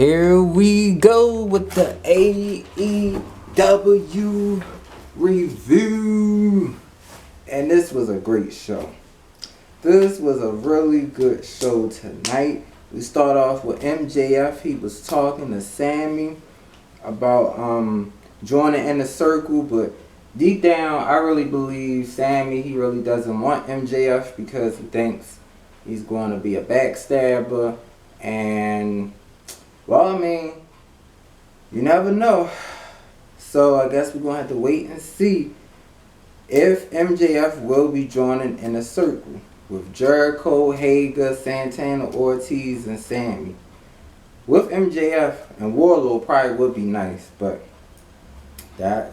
Here we go with the AEW review. And this was a great show. This was a really good show tonight. We start off with MJF. He was talking to Sammy about joining in the circle, but deep down I really believe Sammy, he really doesn't want MJF because he thinks he's going to be a backstabber. And well, I mean, you never know. So I guess we're going to have to wait and see if MJF will be joining in a circle with Jericho, Hager, Santana, Ortiz, and Sammy. With MJF and Warlord probably would be nice, but that's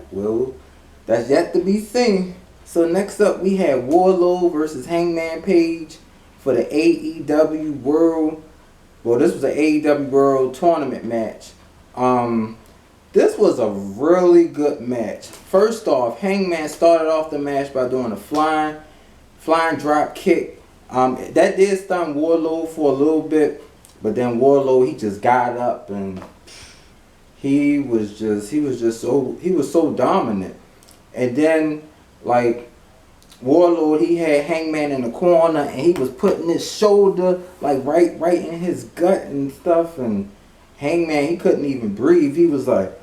yet to be seen. So next up we had Warlord versus Hangman Page for the AEW World. Well, this was an AEW World Tournament match. This was a really good match. First off, Hangman started off the match by doing a flying drop kick. That did stun Warlord for a little bit, but then Warlord, he just got up and he was so dominant. And then like Warlord, he had Hangman in the corner and he was putting his shoulder like right in his gut and stuff, and Hangman, he couldn't even breathe. He was like,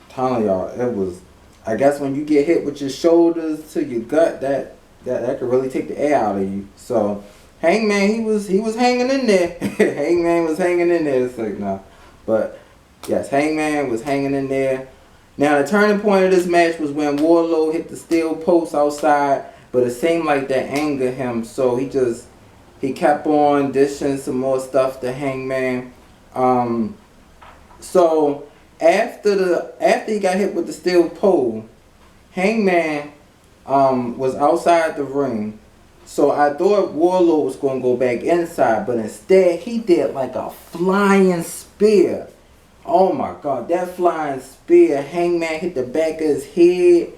telling y'all, it was, I guess when you get hit with your shoulders to your gut, that could really take the air out of you. So Hangman, he was hanging in there. Hangman was hanging in there. It's like, nah. But yes, Hangman was hanging in there. Now the turning point of this match was when Warlord hit the steel post outside, but it seemed like that angered him, so he kept on dishing some more stuff to Hangman. So after he got hit with the steel pole, Hangman was outside the ring. So I thought Warlord was going to go back inside, but instead he did like a flying spear. Oh my God, that flying spear, Hangman hit the back of his head,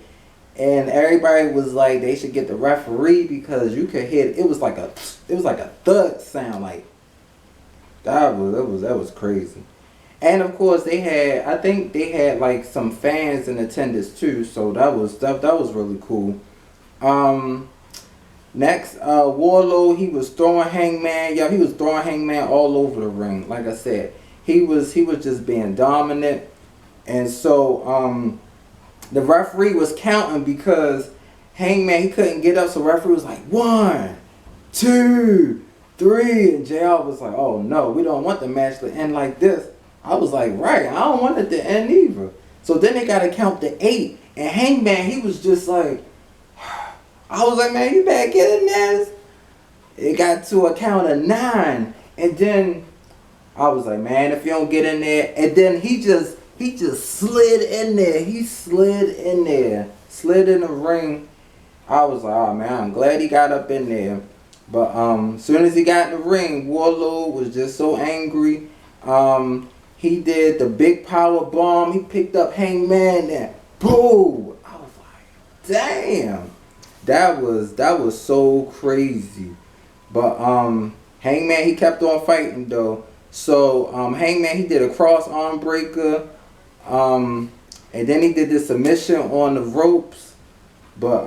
and everybody was like they should get the referee because you could hit it was like a thud sound, like that was crazy. And of course I think they had like some fans in attendance too, so that was really cool. Next, Warlord, he was throwing Hangman. He was throwing Hangman all over the ring. Like I said, he was just being dominant. And so the referee was counting because Hangman, he couldn't get up, so the referee was like 1, 2, 3, and JR was like, oh no, we don't want the match to end like this. I was like, right, I don't want it to end either. So then they got to count to 8, and Hangman, he was just like, I was like, man, you better get in there. It got to a count of 9, and then I was like, man, if you don't get in there, and then he just slid in there. He slid in there, slid in the ring. I was like, oh man, I'm glad he got up in there. But as soon as he got in the ring, Warlord was just so angry. He did the big power bomb. He picked up Hangman and boom. I was like, damn. That was so crazy. But Hangman, he kept on fighting though. So Hangman, he did a cross arm breaker. And then he did the submission on the ropes. But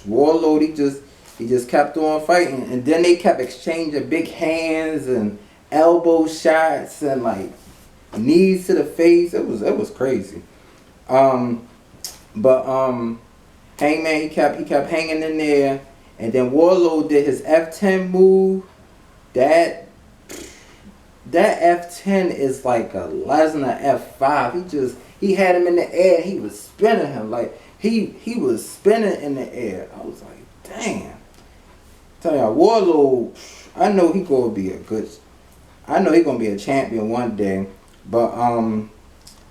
Warlord, he just kept on fighting. And then they kept exchanging big hands and elbow shots and like knees to the face. It was crazy. Hangman, he kept hanging in there, and then Warlord did his F10 move. That F10 is like a Lesnar F5. He had him in the air. He was spinning him like he was spinning in the air. I was like, damn. Tell y'all, Warlord, I know he gonna be a champion one day. But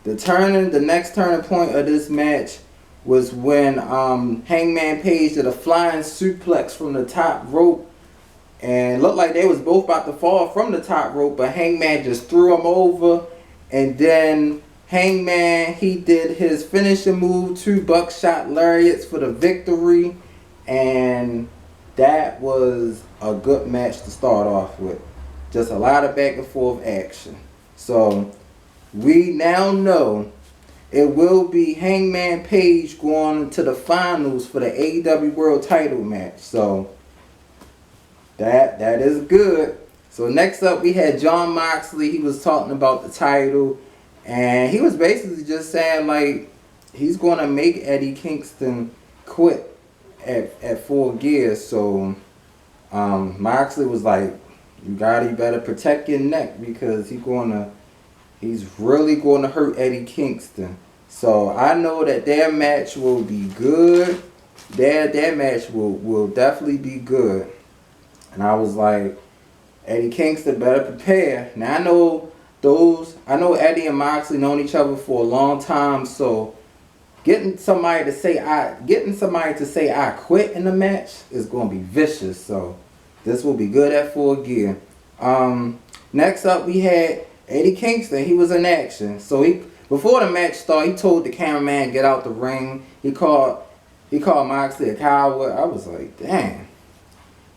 the next turning point of this match was when Hangman Page did a flying suplex from the top rope, and looked like they was both about to fall from the top rope, but Hangman just threw him over. And then Hangman, he did his finishing move, 2 buckshot lariats for the victory, and that was a good match to start off with. Just a lot of back and forth action. So we now know it will be Hangman Page going to the finals for the AEW World Title match. So that is good. So next up we had Jon Moxley. He was talking about the title, and he was basically just saying like he's going to make Eddie Kingston quit at Full Gear. So Moxley was like, you better protect your neck because he's really going to hurt Eddie Kingston. So I know that their match will be good. Their match will definitely be good. And I was like, Eddie Kingston better prepare. Now I know Eddie and Moxley known each other for a long time, so getting somebody to say I quit in the match is gonna be vicious. So this will be good at Full Gear. Next up we had Eddie Kingston. He was in action. So before the match started, he told the cameraman get out the ring. He called Moxley a coward. I was like, damn.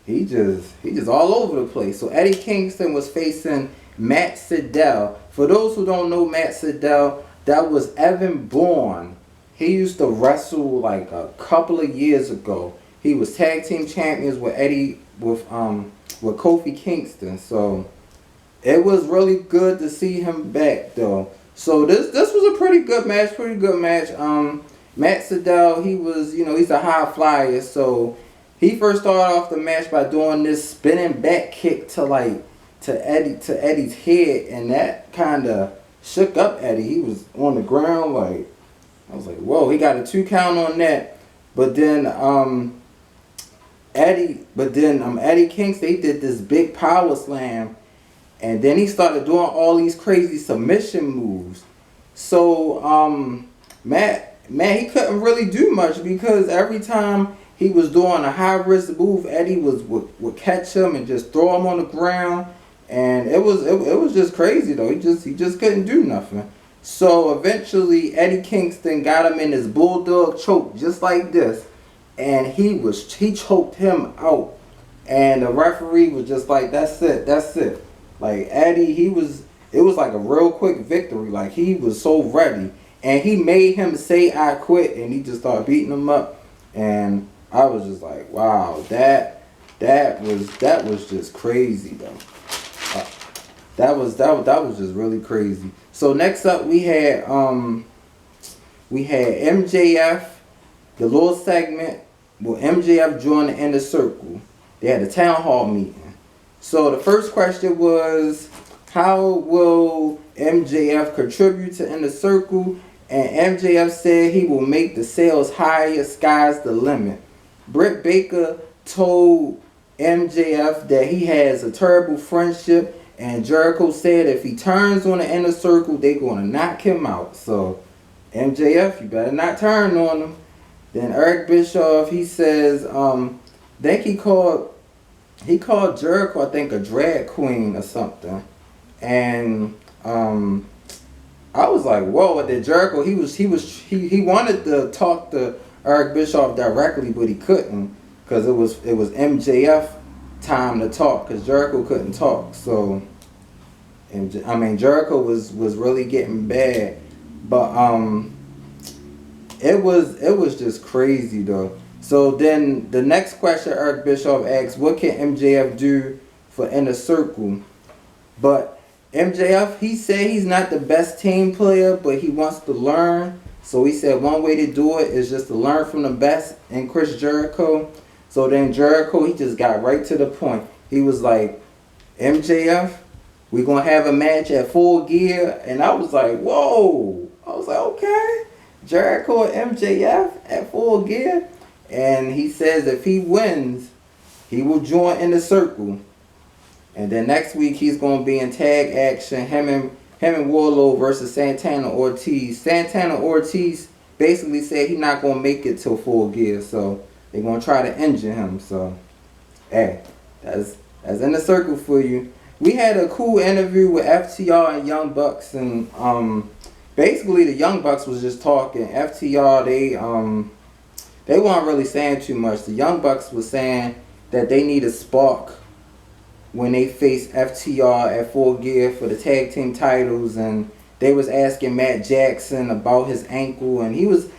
He just all over the place. So Eddie Kingston was facing Matt Sydal. For those who don't know Matt Sydal, that was Evan Bourne. He used to wrestle like a couple of years ago. He was tag team champions with Kofi Kingston. So it was really good to see him back though. So this was a pretty good match. Matt Sydal, he's a high flyer. So he first started off the match by doing this spinning back kick to Eddie's head, and that kind of shook up Eddie. He was on the ground like, I was like, whoa, he got a 2 count on that. But then Eddie Kingston, he did this big power slam, and then he started doing all these crazy submission moves. So Matt, he couldn't really do much because every time he was doing a high risk move, Eddie would catch him and just throw him on the ground, and it was just crazy though. He just couldn't do nothing. So eventually Eddie Kingston got him in his bulldog choke just like this, and he choked him out, and the referee was just like, that's it. Like Eddie, it was like a real quick victory. Like he was so ready, and he made him say I quit, and he just started beating him up, and I was just like, wow, that was just crazy though. That was just really crazy. So next up we had MJF, the little segment. Well, MJF joined the Inner Circle. They had a town hall meeting. So the first question was, how will MJF contribute to Inner Circle? And MJF said he will make the sales higher, sky's the limit. Britt Baker told MJF that he has a terrible friendship, and Jericho said if he turns on the Inner Circle, they're going to knock him out. So MJF, you better not turn on him. Then Eric Bischoff, he says, think he called Jericho, I think, a drag queen or something. And I was like, whoa, then Jericho, he wanted to talk to Eric Bischoff directly, but he couldn't because it was MJF time to talk because Jericho couldn't talk. So Jericho was really getting bad, but it was just crazy though. So then the next question Eric Bischoff asked, what can MJF do for Inner Circle? But MJF, he said he's not the best team player, but he wants to learn. So he said one way to do it is just to learn from the best in Chris Jericho. So then Jericho, he just got right to the point. He was like, MJF, we're going to have a match at Full Gear. And I was like, whoa. I was like, okay. Jericho and MJF at Full Gear. And he says if he wins, he will join Inner Circle. And then next week he's going to be in tag action, him and Warlow versus Santana Ortiz. Santana Ortiz basically said he's not going to make it till Full Gear, so they're going to try to injure him. So, hey, that's Inner Circle for you. We had a cool interview with FTR and Young Bucks, and basically the Young Bucks was just talking. FTR, they weren't really saying too much. The Young Bucks was saying that they need a spark when they faced FTR at Full Gear for the tag team titles, and they was asking Matt Jackson about his ankle, and he was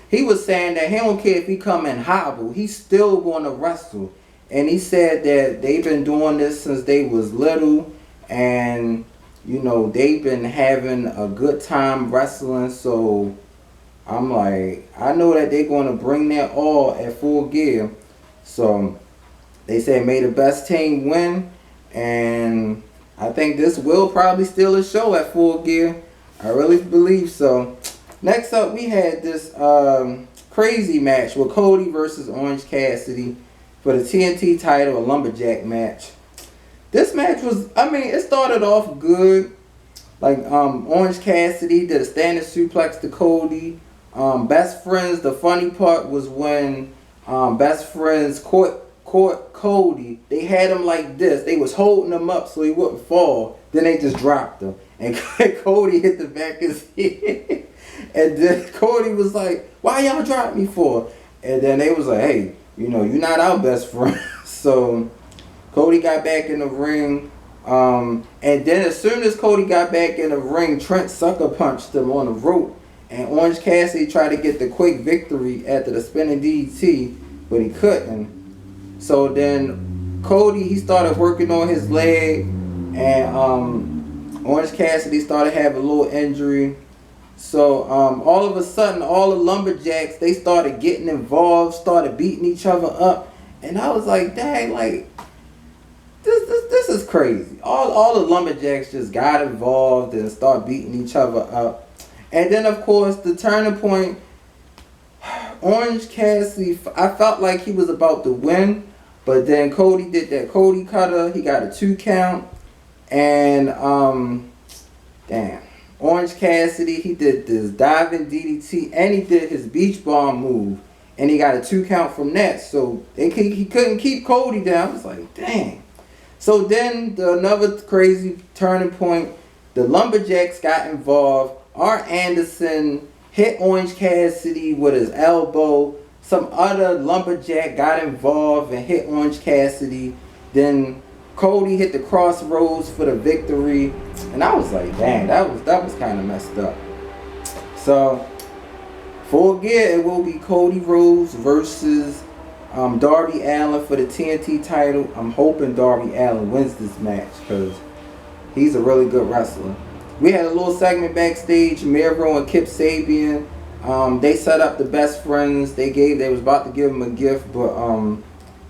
saying that he don't care if he come in hobble, he's still going to wrestle. And he said that they've been doing this since they was little, and you know they've been having a good time wrestling. So I'm like, I know that they're going to bring that all at Full Gear. So they said may the best team win, and I think this will probably steal a show at Full Gear. I really believe so. Next up, we had this crazy match with Cody versus Orange Cassidy for the TNT title, a lumberjack match. This match was, it started off good. Like Orange Cassidy did a standing suplex to Cody. Best Friends, the funny part was when Best Friends caught Cody. They had him like this. They was holding him up so he wouldn't fall. Then they just dropped him. And Cody hit the back of his head. And then Cody was like, why y'all drop me for? And then they was like, hey, you know, you're not our best friend. So Cody got back in the ring. And then as soon as Cody got back in the ring, Trent sucker punched him on the rope. And Orange Cassidy tried to get the quick victory after the spinning DDT, but he couldn't. So then Cody, he started working on his leg, and Orange Cassidy started having a little injury. So all of a sudden, all the lumberjacks, they started getting involved, started beating each other up. And I was like, dang, like, this is crazy. All the lumberjacks just got involved and started beating each other up. And then, of course, the turning point, Orange Cassidy, I felt like he was about to win. But then Cody did that Cody cutter. He got a 2 count. And, Orange Cassidy, he did this diving DDT, and he did his beach bomb move, and he got a 2 count from that. So he couldn't keep Cody down. I was like, dang. So then another crazy turning point, the lumberjacks got involved. Art Anderson hit Orange Cassidy with his elbow. Some other lumberjack got involved and hit Orange Cassidy. Then Cody hit the crossroads for the victory, and I was like, dang, that was kind of messed up. So, Full Gear, it will be Cody Rhodes versus Darby Allin for the TNT title. I'm hoping Darby Allin wins this match because he's a really good wrestler. We had a little segment backstage. Miro and Kip Sabian, they set up the Best Friends. They was about to give him a gift, but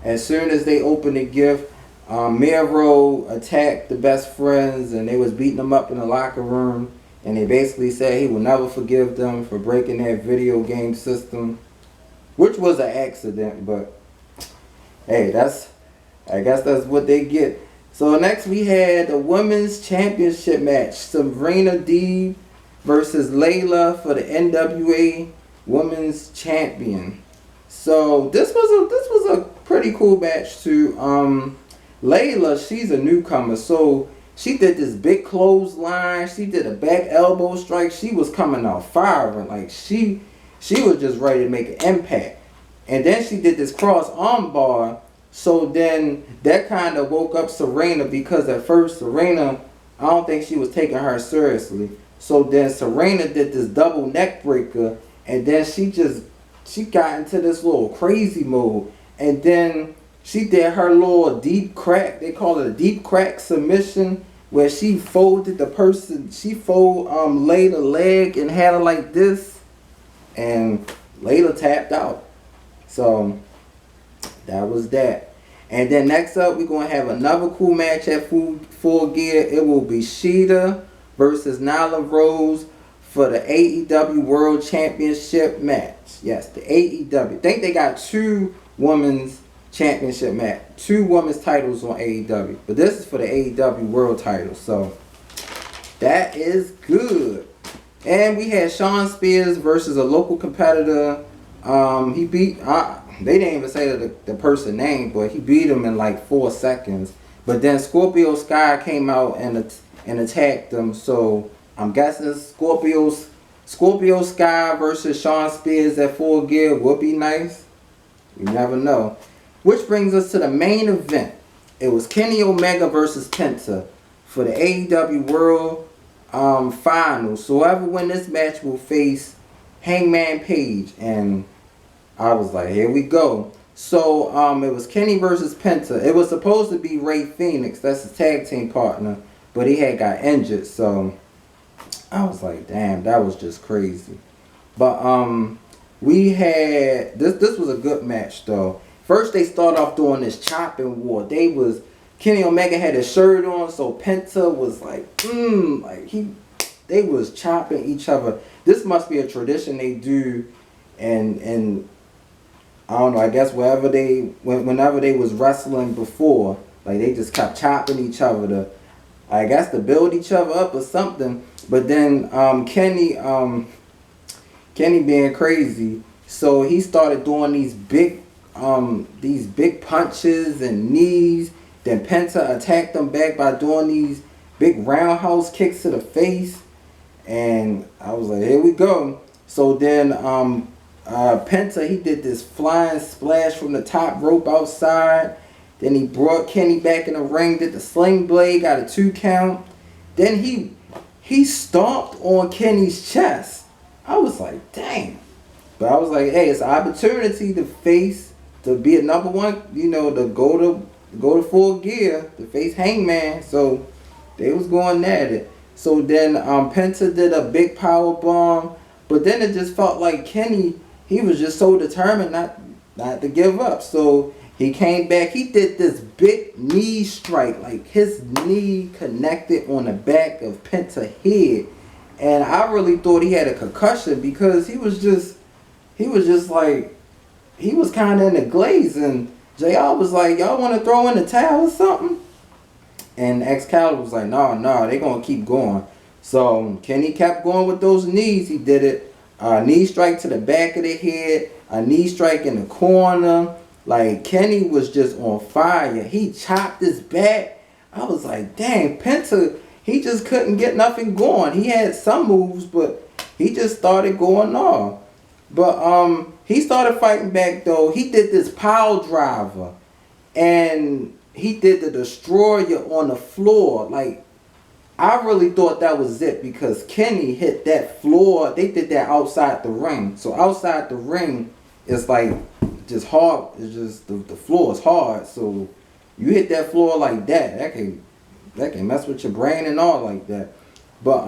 as soon as they opened the gift, Miro attacked the Best Friends, and they was beating them up in the locker room, and they basically said he will never forgive them for breaking their video game system, which was an accident, but hey, I guess that's what they get. So next we had the Women's Championship match, Serena Deeb versus Layla for the NWA Women's Champion. So this was a pretty cool match too. Layla, she's a newcomer, so she did this big clothesline. She did a back elbow strike. She was coming out firing, like she was just ready to make an impact. And then she did this cross arm bar. So then that kind of woke up Serena, because at first Serena, I don't think she was taking her seriously. So then Serena did this double neck breaker, and then she got into this little crazy mode, and then she did her little deep crack. They call it a deep crack submission, where she folded Layla's leg and had her like this, and Layla tapped out. So that was that. And then next up, we're going to have another cool match at Full Gear. It will be Sheeta versus Nyla Rose for the AEW World Championship match. Yes, the AEW. I think they got 2 women's championship match, 2 women's titles on AEW. But this is for the AEW World title. So that is good. And we had Shawn Spears versus a local competitor. He beat... they didn't even say the person's name, but he beat him in like 4 seconds. But then Scorpio Sky came out and attacked him. So I'm guessing Scorpio Sky versus Shawn Spears at Full Gear would be nice. You never know. Which brings us to the main event. it was Kenny Omega versus Penta for the AEW World Finals. So whoever win this match will face Hangman Page, and I was like, here we go. So it was Kenny versus Penta. It was supposed to be Ray Phoenix, that's his tag team partner, but he had got injured. So I was like, damn, that was just crazy. But we had this was a good match though. First they start off doing this chopping war. Kenny Omega had his shirt on, so Penta was like, they was chopping each other. This must be a tradition they do, and I don't know, I guess whenever they was wrestling before, like they just kept chopping each other to build each other up or something. But then Kenny being crazy, so he started doing these big punches and knees. Then Penta attacked him back by doing these big roundhouse kicks to the face. And I was like, here we go. So then Penta, he did this flying splash from the top rope outside. Then he brought Kenny back in the ring, did the sling blade, got a 2 count. Then he stomped on Kenny's chest. I was like, dang. But I was like, hey, it's an opportunity to be a number one, to go to full gear, to face Hangman. So they was going at it. So then Penta did a big power bomb, but then it just felt like Kenny, he was just so determined not to give up. So he came back. He did this big knee strike, like his knee connected on the back of Penta's head, and I really thought he had a concussion because he was kind of in the glaze, and JR was like, y'all want to throw in the towel or something? And Excalibur was like, no, they gonna keep going. So Kenny kept going with those knees. He did it. Knee strike to the back of the head, a knee strike in the corner. Like, Kenny was just on fire. He chopped his back. I was like, dang, Penta, he just couldn't get nothing going. He had some moves, but he just started going off. But he started fighting back though. He did this pile driver, and he did the destroyer on the floor. Like, I really thought that was it because Kenny hit that floor. They did that outside the ring. So outside the ring, it's like just hard. It's just the floor is hard. So you hit that floor like that can mess with your brain and all like that. But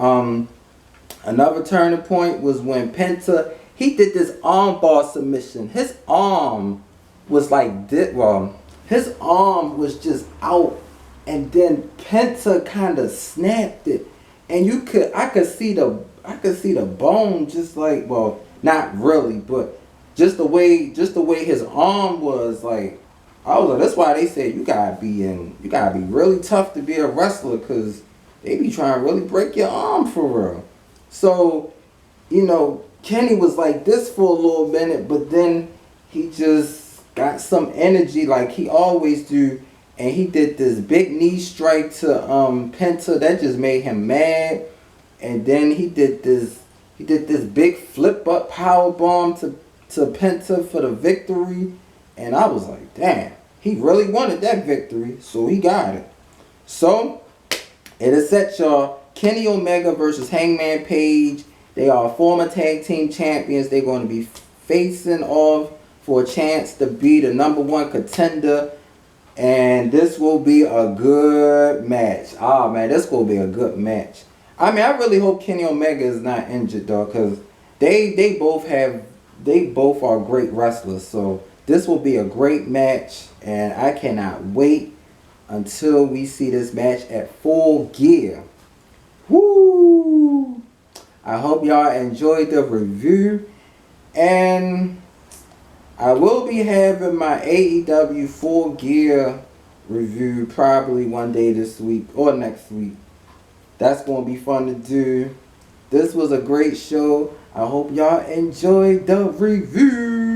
another turning point was when Penta, he did this armbar submission. His arm was like this. Well, his arm was just out, and then Penta kind of snapped it, and I could see the bone, just like, well, not really, but just the way his arm was. Like, I was like, that's why they said you gotta be really tough to be a wrestler, cause they be trying to really break your arm for real. So, Kenny was like this for a little minute, but then he just got some energy like he always do, and he did this big knee strike to Penta that just made him mad. And then he did this big flip up power bomb to Penta for the victory, and I was like, damn, he really wanted that victory, so he got it. So it is set, y'all. Kenny Omega versus Hangman Page. They are former tag team champions. They're going to be facing off for a chance to be the number one contender. And this will be a good match. Oh, man, this will be a good match. I mean, I really hope Kenny Omega is not injured, though, because they both are great wrestlers. So this will be a great match, and I cannot wait until we see this match at Full Gear. Woo! I hope y'all enjoyed the review, and I will be having my AEW Full Gear review probably one day this week or next week. That's going to be fun to do. This was a great show. I hope y'all enjoyed the review.